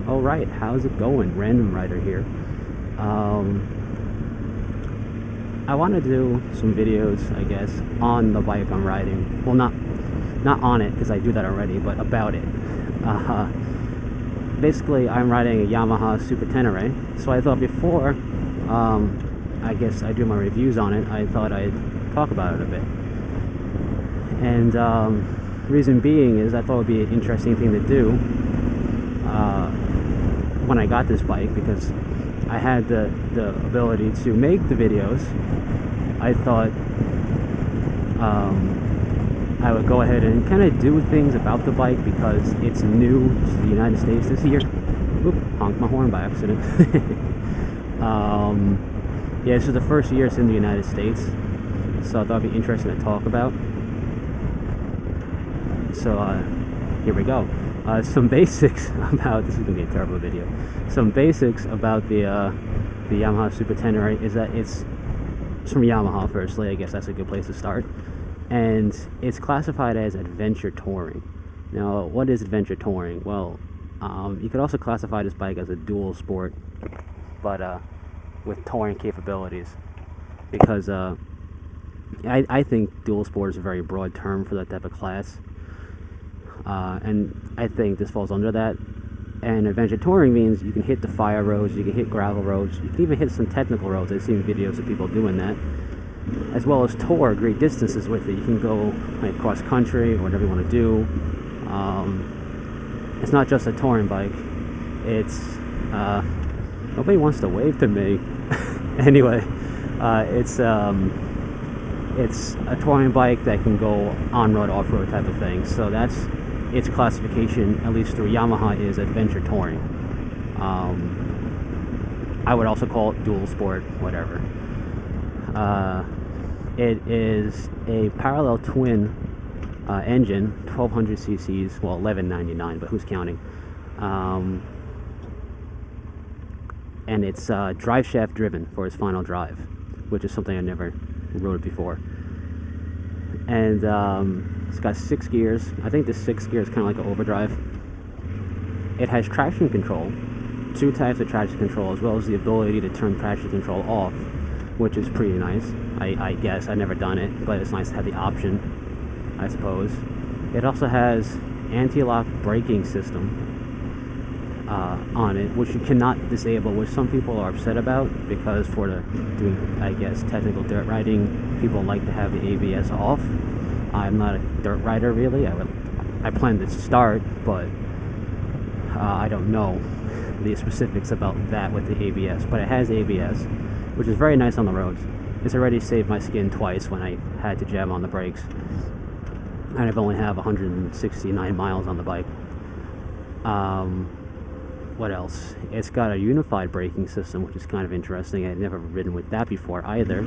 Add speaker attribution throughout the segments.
Speaker 1: All right, how's it going? Random Writer here. I want to do some videos, I guess, on the bike I'm riding. Well, not on it, because I do that already, but about it. Basically, I'm riding a Yamaha Super Tenere, so I thought before, I guess I do my reviews on it, I thought I'd talk about it a bit. And reason being is I thought it would be an interesting thing to do when I got this bike, because I had the ability to make the videos. I thought I would go ahead and kind of do things about the bike because it's new to the United States this year. Oop, honked my horn by accident. Yeah, this is the first year it's in the United States, so I thought it'd be interesting to talk about. So here we go. Some basics about, this is gonna be a terrible video. Some basics about the Yamaha Super Tenere is that it's from Yamaha. Firstly, I guess that's a good place to start. And it's classified as adventure touring. Now, what is adventure touring? Well, you could also classify this bike as a dual sport, but with touring capabilities, because I think dual sport is a very broad term for that type of class. And I think this falls under that. And adventure touring means you can hit the fire roads, you can hit gravel roads, you can even hit some technical roads. I've seen videos of people doing that, as well as tour great distances with it. You can go like cross country or whatever you want to do. It's not just a touring bike. It's nobody wants to wave to me. Anyway, it's a touring bike that can go on-road, off-road type of thing. So that's its classification, at least through Yamaha, is adventure touring. I would also call it dual sport, whatever. It is a parallel twin engine, 1200 cc's, well 1199, but who's counting? And it's drive shaft driven for its final drive, which is something I never rode before. And it's got 6 gears. I think the 6th gear is kind of like an overdrive. It has traction control, 2 types of traction control, as well as the ability to turn traction control off, which is pretty nice. I guess I've never done it, but it's nice to have the option, I suppose. It also has anti-lock braking system on it, which you cannot disable, which some people are upset about, because for doing, I guess, technical dirt riding, people like to have the ABS off. I'm not a dirt rider really. I plan to start, but I don't know the specifics about that with the ABS. But it has ABS, which is very nice on the roads. It's already saved my skin twice when I had to jam on the brakes, and I've only have 169 miles on the bike. What else? It's got a unified braking system, which is kind of interesting. I'd never ridden with that before either.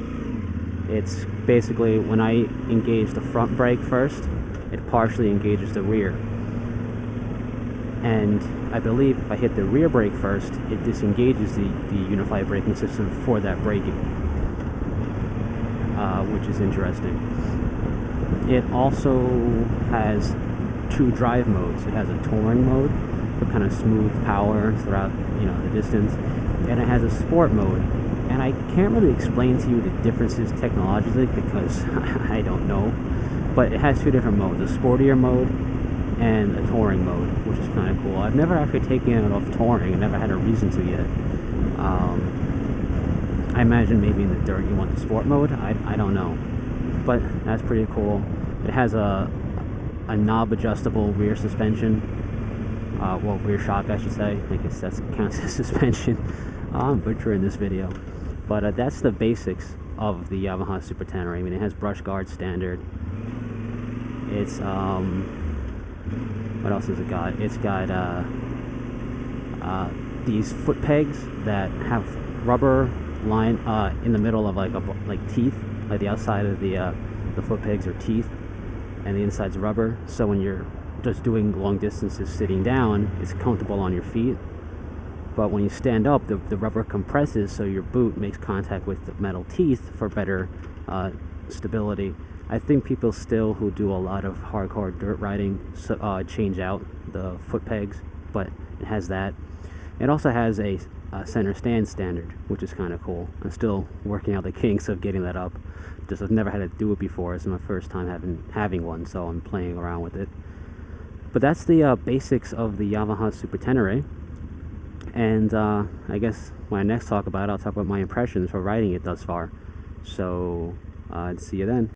Speaker 1: It's basically, when I engage the front brake first, it partially engages the rear. And I believe if I hit the rear brake first, it disengages the unified braking system for that braking, which is interesting. It also has 2 drive modes. It has a touring mode for kind of smooth power throughout, the distance, and it has a sport mode. And I can't really explain to you the differences technologically because I don't know, but it has 2 different modes: a sportier mode and a touring mode, which is kind of cool. I've never actually taken it off touring. I never had a reason to yet. I imagine maybe in the dirt you want the sport mode. I don't know, but that's pretty cool. It has a knob adjustable rear suspension. Well, rear shock, I should say. I guess that counts as suspension. I'm butchering this video, but that's the basics of the Yamaha Super Tenere. I mean, it has brush guard standard. It's what else has it got? It's got these foot pegs that have rubber line in the middle of like teeth, like the outside of the foot pegs are teeth, and the inside's rubber. So when you're just doing long distances sitting down, it's comfortable on your feet. But when you stand up, the rubber compresses, so your boot makes contact with the metal teeth for better stability. I think people still who do a lot of hardcore dirt riding change out the foot pegs but it has that. It also has a center stand standard, which is kind of cool. I'm still working out the kinks of getting that up. Just I've never had to do it before. It's my first time having one, so I'm playing around with it. But that's the basics of the Yamaha Super Tenere. And I guess when I next talk about it, I'll talk about my impressions for riding it thus far. So, see you then.